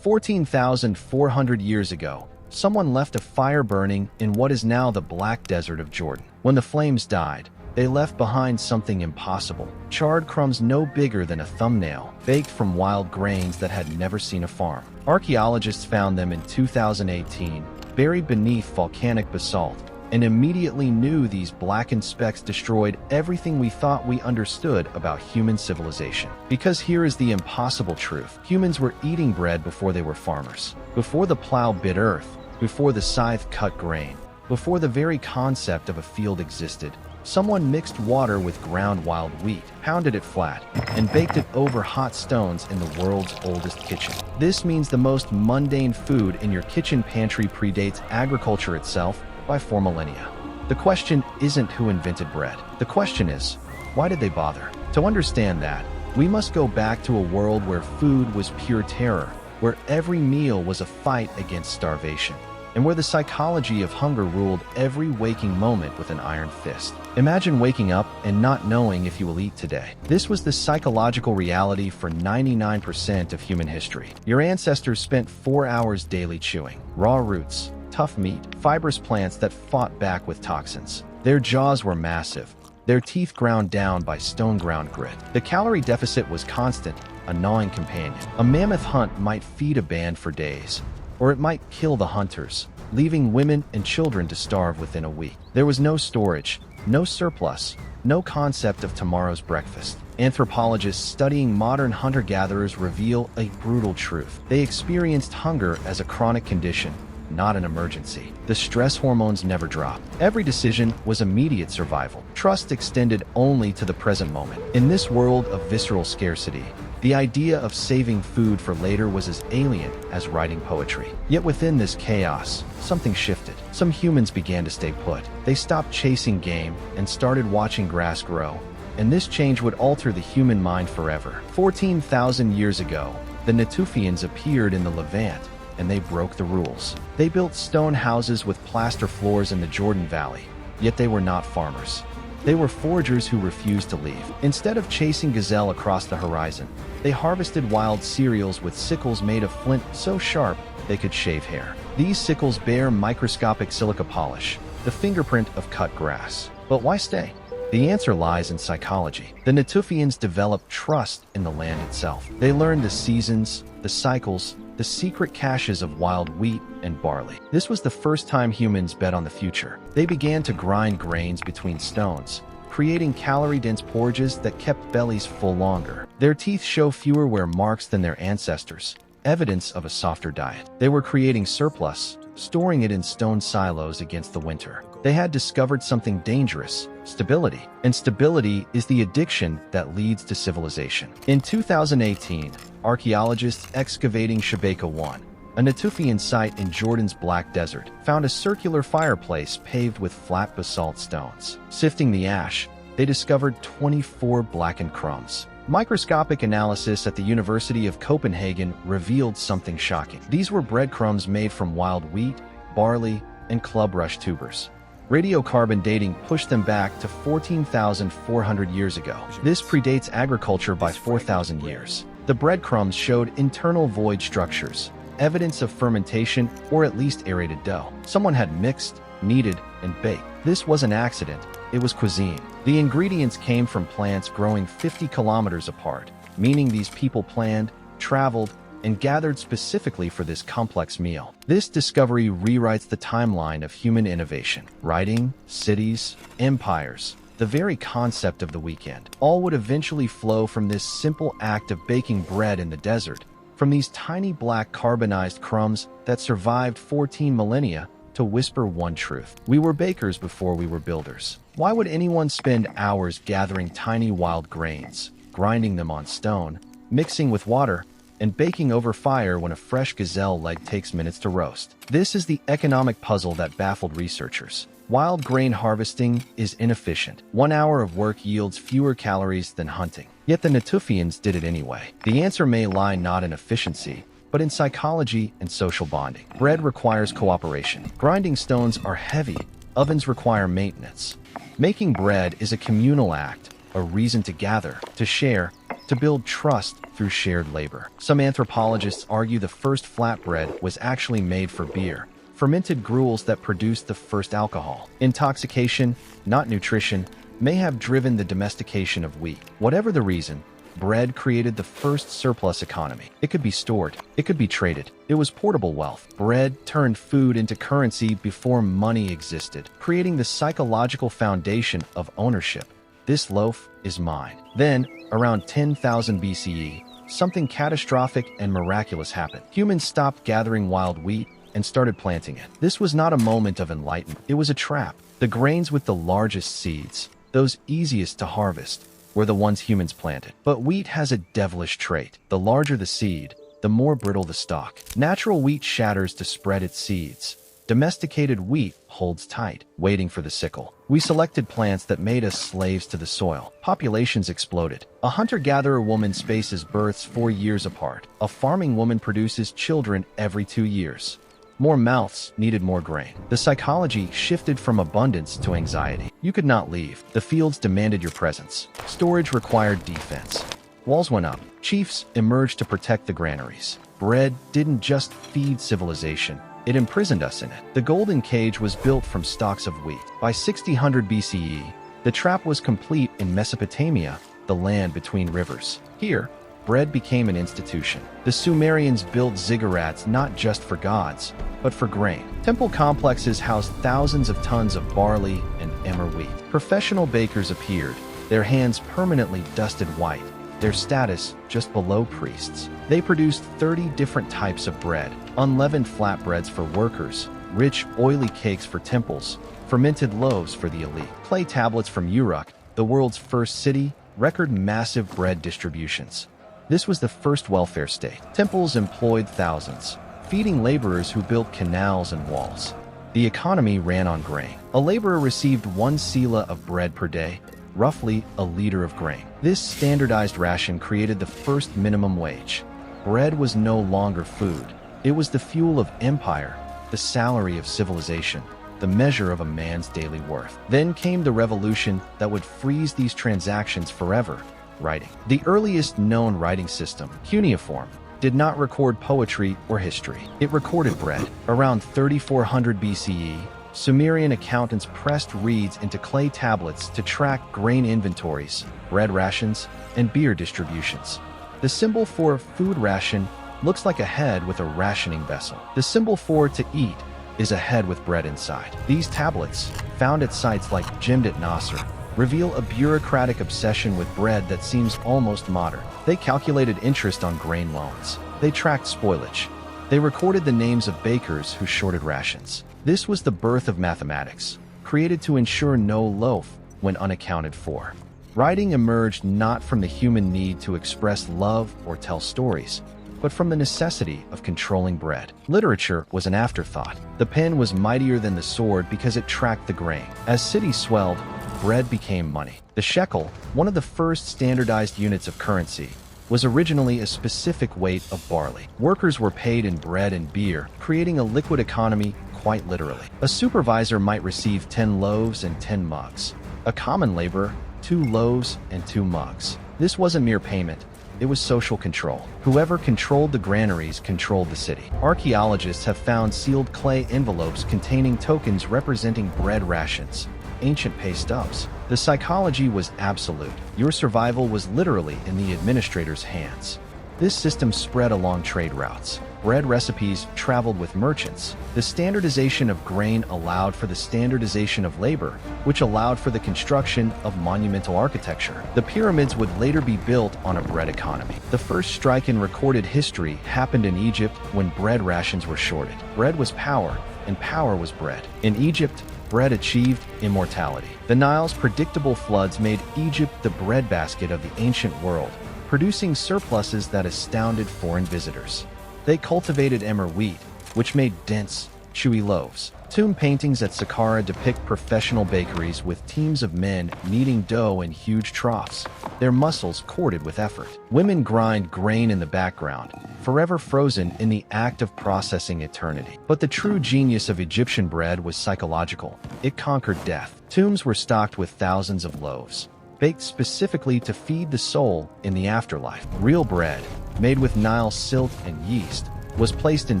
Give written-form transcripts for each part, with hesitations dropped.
14,400 years ago, someone left a fire burning in what is now the Black Desert of Jordan. When the flames died, they left behind something impossible: charred crumbs no bigger than a thumbnail, baked from wild grains that had never seen a farm. Archaeologists found them in 2018, buried beneath volcanic basalt, and immediately knew these blackened specks destroyed everything we thought we understood about human civilization. Because here is the impossible truth: humans were eating bread before they were farmers, before the plow bit earth, before the scythe cut grain, before the very concept of a field existed. Someone mixed water with ground wild wheat, pounded it flat, and baked it over hot stones in the world's oldest kitchen. This means the most mundane food in your kitchen pantry predates agriculture itself by 4 millennia. The question isn't who invented bread. The question is, why did they bother? To understand that, we must go back to a world where food was pure terror, where every meal was a fight against starvation, and where the psychology of hunger ruled every waking moment with an iron fist. Imagine waking up and not knowing if you will eat today. This was the psychological reality for 99% of human history. Your ancestors spent 4 hours daily chewing raw roots, tough meat, fibrous plants that fought back with toxins. Their jaws were massive, their teeth ground down by stone-ground grit. The calorie deficit was constant, a gnawing companion. A mammoth hunt might feed a band for days, or it might kill the hunters, leaving women and children to starve within a week. There was no storage, no surplus, no concept of tomorrow's breakfast. Anthropologists studying modern hunter-gatherers reveal a brutal truth: they experienced hunger as a chronic condition, not an emergency. The stress hormones never dropped. Every decision was immediate survival. Trust extended only to the present moment. In this world of visceral scarcity, the idea of saving food for later was as alien as writing poetry. Yet within this chaos, something shifted. Some humans began to stay put. They stopped chasing game and started watching grass grow. And this change would alter the human mind forever. 14,000 years ago, the Natufians appeared in the Levant, and they broke the rules. They built stone houses with plaster floors in the Jordan Valley, yet they were not farmers. They were foragers who refused to leave. Instead of chasing gazelle across the horizon, they harvested wild cereals with sickles made of flint so sharp they could shave hair. These sickles bear microscopic silica polish, the fingerprint of cut grass. But why stay? The answer lies in psychology. The Natufians developed trust in the land itself. They learned the seasons, the cycles, the secret caches of wild wheat and barley. This was the first time humans bet on the future. They began to grind grains between stones, creating calorie-dense porridges that kept bellies full longer. Their teeth show fewer wear marks than their ancestors, evidence of a softer diet. They were creating surplus, storing it in stone silos against the winter. They had discovered something dangerous: stability. And stability is the addiction that leads to civilization. In 2018, archaeologists excavating Shubayqa 1, a Natufian site in Jordan's Black Desert, found a circular fireplace paved with flat basalt stones. Sifting the ash, they discovered 24 blackened crumbs. Microscopic analysis at the University of Copenhagen revealed something shocking. These were breadcrumbs made from wild wheat, barley, and club rush tubers. Radiocarbon dating pushed them back to 14,400 years ago. This predates agriculture by 4,000 years. The breadcrumbs showed internal void structures, evidence of fermentation or at least aerated dough. Someone had mixed, kneaded, and baked. This was an accident. It was cuisine. The ingredients came from plants growing 50 kilometers apart, meaning these people planned, traveled, and gathered specifically for this complex meal. This discovery rewrites the timeline of human innovation. Writing, cities, empires, the very concept of the weekend, all would eventually flow from this simple act of baking bread in the desert, from these tiny black carbonized crumbs that survived 14 millennia to whisper one truth: we were bakers before we were builders. Why would anyone spend hours gathering tiny wild grains, grinding them on stone, mixing with water, and baking over fire when a fresh gazelle leg takes minutes to roast? This is the economic puzzle that baffled researchers. Wild grain harvesting is inefficient. 1 hour of work yields fewer calories than hunting. Yet the Natufians did it anyway. The answer may lie not in efficiency, but in psychology and social bonding. Bread requires cooperation. Grinding stones are heavy. Ovens require maintenance. Making bread is a communal act, a reason to gather, to share, to build trust through shared labor. Some anthropologists argue the first flatbread was actually made for beer, fermented gruels that produced the first alcohol. Intoxication, not nutrition, may have driven the domestication of wheat. Whatever the reason, bread created the first surplus economy. It could be stored. It could be traded. It was portable wealth. Bread turned food into currency before money existed, creating the psychological foundation of ownership. This loaf is mine. Then, around 10,000 BCE, something catastrophic and miraculous happened. Humans stopped gathering wild wheat and started planting it. This was not a moment of enlightenment. It was a trap. The grains with the largest seeds, those easiest to harvest, were the ones humans planted. But wheat has a devilish trait. The larger the seed, the more brittle the stalk. Natural wheat shatters to spread its seeds. Domesticated wheat holds tight, waiting for the sickle. We selected plants that made us slaves to the soil. Populations exploded. A hunter-gatherer woman spaces births 4 years apart. A farming woman produces children every 2 years. More mouths needed more grain. The psychology shifted from abundance to anxiety. You could not leave. The fields demanded your presence. Storage required defense. Walls went up. Chiefs emerged to protect the granaries. Bread didn't just feed civilization. It imprisoned us in it. The golden cage was built from stalks of wheat. By 600 BCE, the trap was complete in Mesopotamia, the land between rivers. Here, bread became an institution. The Sumerians built ziggurats not just for gods, but for grain. Temple complexes housed thousands of tons of barley and emmer wheat. Professional bakers appeared, their hands permanently dusted white, their status just below priests. They produced 30 different types of bread, unleavened flatbreads for workers, rich, oily cakes for temples, fermented loaves for the elite. Clay tablets from Uruk, the world's first city, record massive bread distributions. This was the first welfare state. Temples employed thousands, feeding laborers who built canals and walls. The economy ran on grain. A laborer received 1 selah of bread per day, roughly a liter of grain. This standardized ration created the first minimum wage. Bread was no longer food. It was the fuel of empire, the salary of civilization, the measure of a man's daily worth. Then came the revolution that would freeze these transactions forever: writing. The earliest known writing system, cuneiform, did not record poetry or history. It recorded bread. Around 3400 BCE, Sumerian accountants pressed reeds into clay tablets to track grain inventories, bread rations, and beer distributions. The symbol for food ration looks like a head with a rationing vessel. The symbol for to eat is a head with bread inside. These tablets, found at sites like Jimd Nasr, reveal a bureaucratic obsession with bread that seems almost modern. They calculated interest on grain loans. They tracked spoilage. They recorded the names of bakers who shorted rations. This was the birth of mathematics, created to ensure no loaf went unaccounted for. Writing emerged not from the human need to express love or tell stories, but from the necessity of controlling bread. Literature was an afterthought. The pen was mightier than the sword because it tracked the grain. As cities swelled, bread became money. The shekel, one of the first standardized units of currency, was originally a specific weight of barley. Workers were paid in bread and beer, creating a liquid economy quite literally. A supervisor might receive 10 loaves and 10 mugs. A common laborer, 2 loaves and 2 mugs. This wasn't mere payment. It was social control. Whoever controlled the granaries controlled the city. Archaeologists have found sealed clay envelopes containing tokens representing bread rations, ancient pay stubs. The psychology was absolute. Your survival was literally in the administrator's hands. This system spread along trade routes. Bread recipes traveled with merchants. The standardization of grain allowed for the standardization of labor, which allowed for the construction of monumental architecture. The pyramids would later be built on a bread economy. The first strike in recorded history happened in Egypt when bread rations were shorted. Bread was power, and power was bread. In Egypt, bread achieved immortality. The Nile's predictable floods made Egypt the breadbasket of the ancient world, producing surpluses that astounded foreign visitors. They cultivated emmer wheat, which made dense, chewy loaves. Tomb paintings at Saqqara depict professional bakeries with teams of men kneading dough in huge troughs, their muscles corded with effort. Women grind grain in the background, forever frozen in the act of processing eternity. But the true genius of Egyptian bread was psychological. It conquered death. Tombs were stocked with thousands of loaves. baked specifically to feed the soul in the afterlife. Real bread, made with Nile silt and yeast, was placed in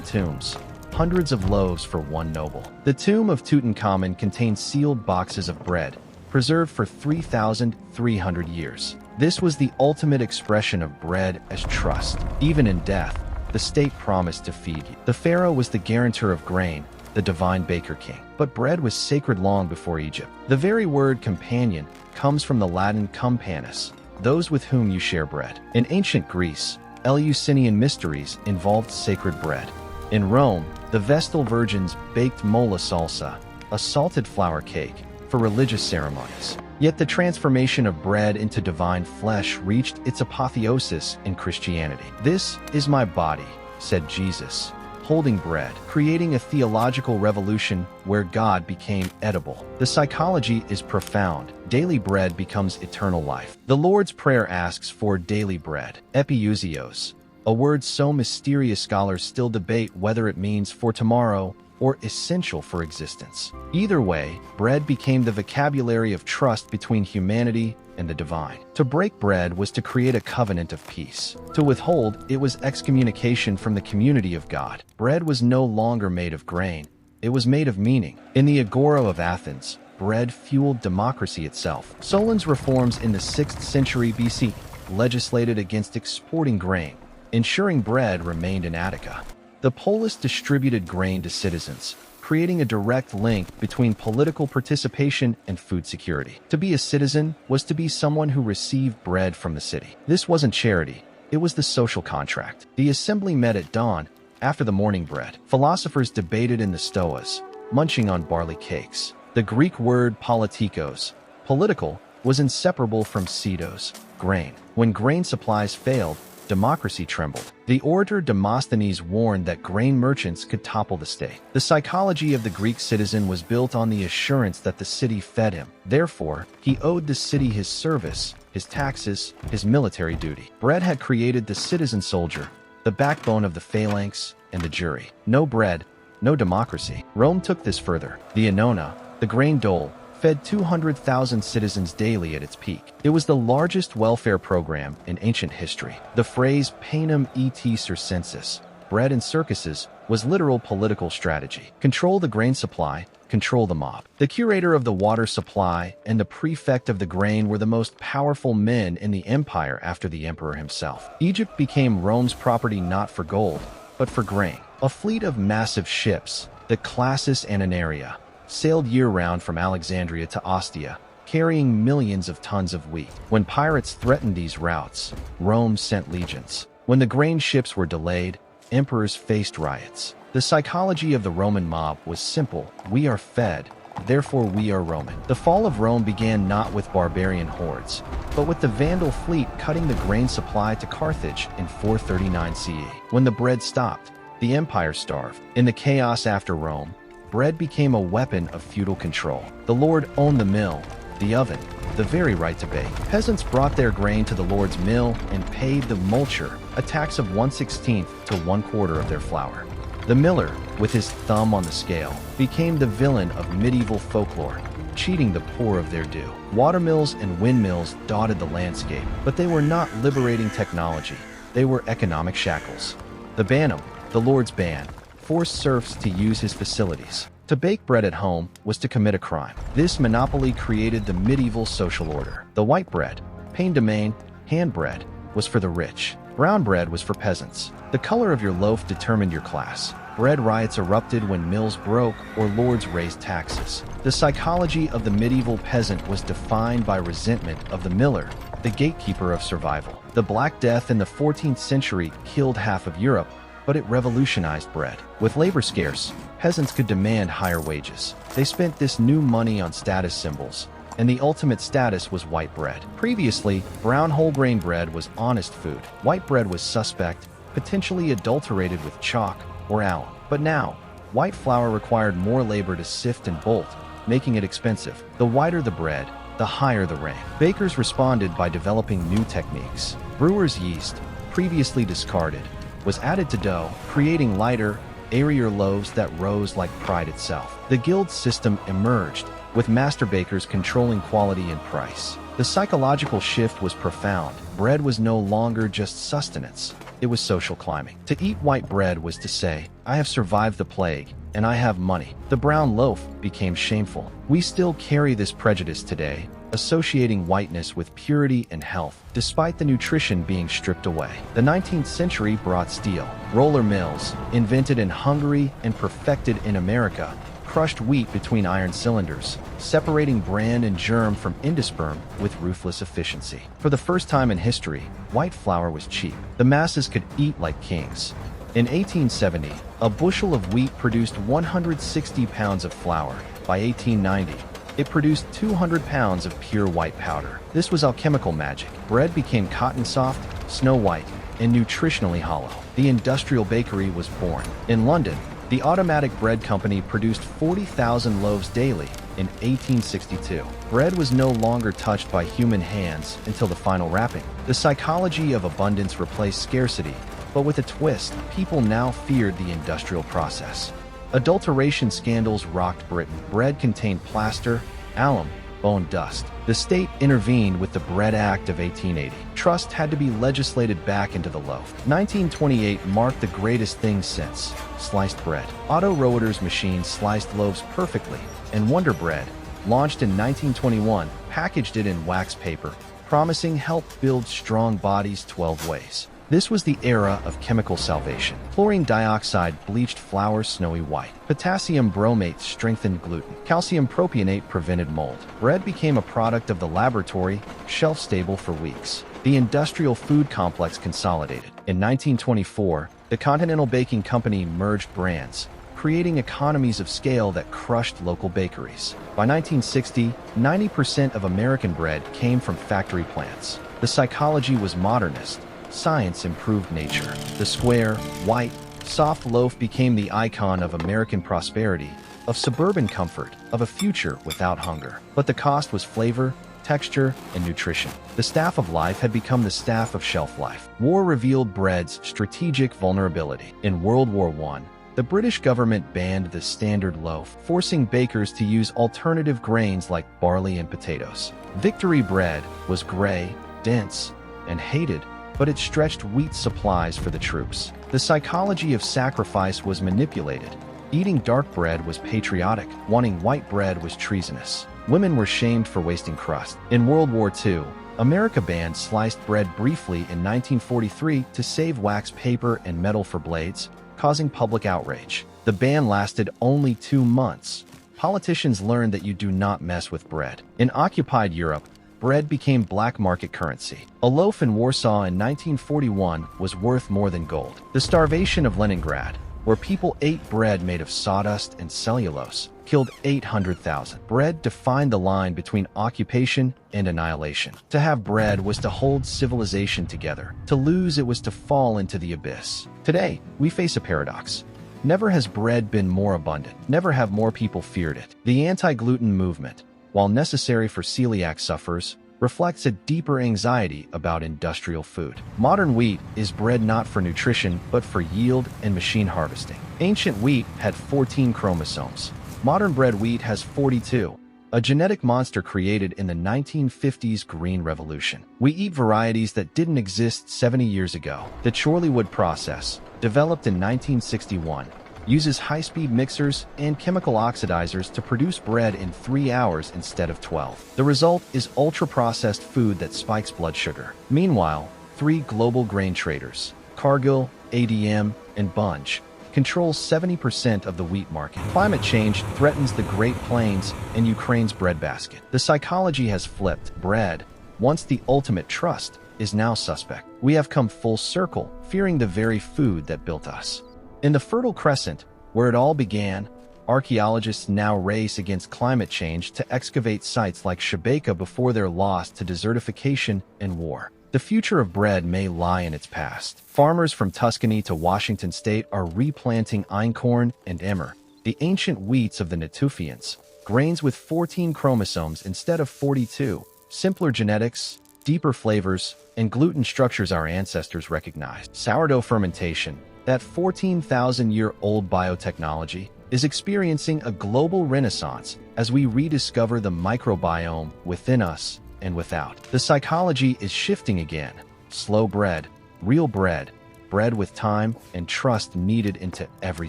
tombs, hundreds of loaves for one noble. The tomb of Tutankhamun contained sealed boxes of bread, preserved for 3,300 years. This was the ultimate expression of bread as trust. Even in death, the state promised to feed you. The pharaoh was the guarantor of grain, the divine baker king. But bread was sacred long before Egypt. The very word companion comes from the Latin companus, those with whom you share bread. In ancient Greece, Eleusinian mysteries involved sacred bread. In Rome, the Vestal virgins baked molla salsa, a salted flour cake, for religious ceremonies. Yet the transformation of bread into divine flesh reached its apotheosis in Christianity. "This is my body," said Jesus, holding bread, creating a theological revolution where God became edible. The psychology is profound. Daily bread becomes eternal life. The Lord's Prayer asks for daily bread, epiousios, a word so mysterious scholars still debate whether it means for tomorrow or essential for existence. Either way, bread became the vocabulary of trust between humanity and the divine. To break bread was to create a covenant of peace. To withhold, it was excommunication from the community of God. Bread was no longer made of grain, it was made of meaning. In the Agora of Athens, bread fueled democracy itself. Solon's reforms in the 6th century BC legislated against exporting grain, ensuring bread remained in Attica. The polis distributed grain to citizens, creating a direct link between political participation and food security. To be a citizen was to be someone who received bread from the city. This wasn't charity, it was the social contract. The assembly met at dawn, after the morning bread. Philosophers debated in the stoas, munching on barley cakes. The Greek word politikos, political, was inseparable from cedos, grain. When grain supplies failed, democracy trembled. The orator Demosthenes warned that grain merchants could topple the state. The psychology of the Greek citizen was built on the assurance that the city fed him. Therefore, he owed the city his service, his taxes, his military duty. Bread had created the citizen soldier, the backbone of the phalanx and the jury. No bread, no democracy. Rome took this further. The annona, the grain dole, fed 200,000 citizens daily at its peak. It was the largest welfare program in ancient history. The phrase panem et circenses, bread and circuses, was literal political strategy. Control the grain supply, control the mob. The curator of the water supply and the prefect of the grain were the most powerful men in the empire after the emperor himself. Egypt became Rome's property not for gold, but for grain. A fleet of massive ships, the Classis Annonaria, sailed year-round from Alexandria to Ostia, carrying millions of tons of wheat. When pirates threatened these routes, Rome sent legions. When the grain ships were delayed, emperors faced riots. The psychology of the Roman mob was simple: we are fed, therefore we are Roman. The fall of Rome began not with barbarian hordes, but with the Vandal fleet cutting the grain supply to Carthage in 439 CE. When the bread stopped, the empire starved. In the chaos after Rome, bread became a weapon of feudal control. The lord owned the mill, the oven, the very right to bake. Peasants brought their grain to the lord's mill and paid the multure, a tax of 1/16 to 1/4 of their flour. The miller, with his thumb on the scale, became the villain of medieval folklore, cheating the poor of their due. Watermills and windmills dotted the landscape, but they were not liberating technology. They were economic shackles. The banam, the lord's ban, forced serfs to use his facilities. To bake bread at home was to commit a crime. This monopoly created the medieval social order. The white bread, pain de main, hand bread, was for the rich. Brown bread was for peasants. The color of your loaf determined your class. Bread riots erupted when mills broke or lords raised taxes. The psychology of the medieval peasant was defined by resentment of the miller, the gatekeeper of survival. The Black Death in the 14th century killed half of Europe, but it revolutionized bread. With labor scarce, peasants could demand higher wages. They spent this new money on status symbols, and the ultimate status was white bread. Previously, brown whole grain bread was honest food. White bread was suspect, potentially adulterated with chalk or alum. But now, white flour required more labor to sift and bolt, making it expensive. The whiter the bread, the higher the rank. Bakers responded by developing new techniques. Brewers' yeast, previously discarded, was added to dough, creating lighter, airier loaves that rose like pride itself. The guild system emerged, with master bakers controlling quality and price. The psychological shift was profound. Bread was no longer just sustenance, it was social climbing. To eat white bread was to say, I have survived the plague, and I have money. The brown loaf became shameful. We still carry this prejudice today, associating whiteness with purity and health, despite the nutrition being stripped away. The 19th century brought steel. Roller mills, invented in Hungary and perfected in America, crushed wheat between iron cylinders, separating bran and germ from endosperm with ruthless efficiency. For the first time in history, white flour was cheap. The masses could eat like kings. In 1870, a bushel of wheat produced 160 pounds of flour. By 1890, it produced 200 pounds of pure white powder. This was alchemical magic. Bread became cotton soft, snow white, and nutritionally hollow. The industrial bakery was born. In London, the automatic bread company produced 40,000 loaves daily in 1862. Bread was no longer touched by human hands until the final wrapping. The psychology of abundance replaced scarcity, but with a twist, people now feared the industrial process. Adulteration scandals rocked Britain. Bread contained plaster, alum, bone dust. The state intervened with the Bread Act of 1880. Trust had to be legislated back into the loaf. 1928 marked the greatest thing since sliced bread. Otto Roeder's machine sliced loaves perfectly, and Wonder Bread, launched in 1921, packaged it in wax paper, promising help build strong bodies 12 ways. This was the era of chemical salvation. Chlorine dioxide bleached flour snowy white. Potassium bromate strengthened gluten. Calcium propionate prevented mold. Bread became a product of the laboratory, shelf-stable for weeks. The industrial food complex consolidated. In 1924, the Continental Baking Company merged brands, creating economies of scale that crushed local bakeries. By 1960, 90% of American bread came from factory plants. The psychology was modernist. Science improved nature. The square, white, soft loaf became the icon of American prosperity, of suburban comfort, of a future without hunger. But the cost was flavor, texture, and nutrition. The staff of life had become the staff of shelf life. War revealed bread's strategic vulnerability. In World War I, the British government banned the standard loaf, forcing bakers to use alternative grains like barley and potatoes. Victory bread was gray, dense, and hated, but it stretched wheat supplies for the troops. The psychology of sacrifice was manipulated. Eating dark bread was patriotic. Wanting white bread was treasonous. Women were shamed for wasting crust. In World War II, America banned sliced bread briefly in 1943 to save wax paper and metal for blades, causing public outrage. The ban lasted only 2 months. Politicians learned that you do not mess with bread. In occupied Europe, bread became black market currency. A loaf in Warsaw in 1941 was worth more than gold. The starvation of Leningrad, where people ate bread made of sawdust and cellulose, killed 800,000. Bread defined the line between occupation and annihilation. To have bread was to hold civilization together. To lose it was to fall into the abyss. Today, we face a paradox. Never has bread been more abundant. Never have more people feared it. The anti-gluten movement, while necessary for celiac sufferers, reflects a deeper anxiety about industrial food. Modern wheat is bred not for nutrition, but for yield and machine harvesting. Ancient wheat had 14 chromosomes. Modern bred wheat has 42, a genetic monster created in the 1950s Green Revolution. We eat varieties that didn't exist 70 years ago. The Chorleywood process, developed in 1961, uses high-speed mixers and chemical oxidizers to produce bread in 3 hours instead of 12. The result is ultra-processed food that spikes blood sugar. Meanwhile, 3 global grain traders, Cargill, ADM, and Bunge, control 70% of the wheat market. Climate change threatens the Great Plains and Ukraine's breadbasket. The psychology has flipped. Bread, once the ultimate trust, is now suspect. We have come full circle, fearing the very food that built us. In the Fertile Crescent, where it all began, archaeologists now race against climate change to excavate sites like Shubayqa before they're lost to desertification and war. The future of bread may lie in its past. Farmers from Tuscany to Washington state are replanting einkorn and emmer, the ancient wheats of the Natufians, grains with 14 chromosomes instead of 42, simpler genetics, deeper flavors, and gluten structures our ancestors recognized. Sourdough fermentation, that 14,000-year-old biotechnology, is experiencing a global renaissance as we rediscover the microbiome within us and without. The psychology is shifting again. Slow bread, real bread, bread with time and trust needed into every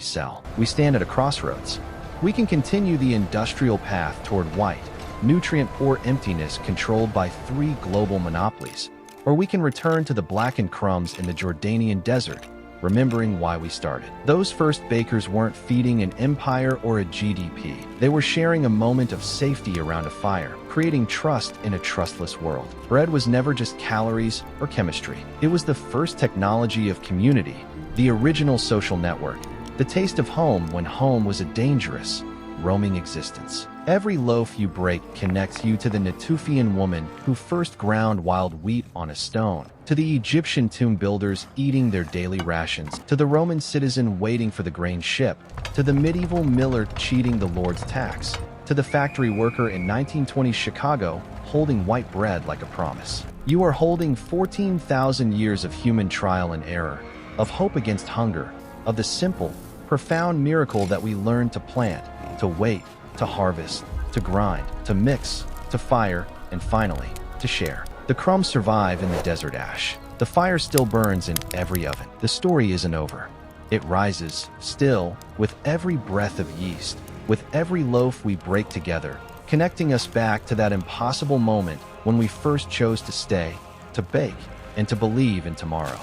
cell. We stand at a crossroads. We can continue the industrial path toward white, nutrient-poor emptiness controlled by 3 global monopolies, or we can return to the blackened crumbs in the Jordanian desert, remembering why we started. Those first bakers weren't feeding an empire or a GDP. They were sharing a moment of safety around a fire, creating trust in a trustless world. Bread was never just calories or chemistry. It was the first technology of community, the original social network, the taste of home when home was a dangerous, roaming existence. Every loaf you break connects you to the Natufian woman who first ground wild wheat on a stone, to the Egyptian tomb builders eating their daily rations, to the Roman citizen waiting for the grain ship, to the medieval miller cheating the Lord's tax, to the factory worker in 1920s Chicago holding white bread like a promise. You are holding 14,000 years of human trial and error, of hope against hunger, of the simple, profound miracle that we learned to plant, to wait, to harvest, to grind, to mix, to fire, and finally, to share. The crumbs survive in the desert ash. The fire still burns in every oven. The story isn't over. It rises, still, with every breath of yeast, with every loaf we break together, connecting us back to that impossible moment when we first chose to stay, to bake, and to believe in tomorrow.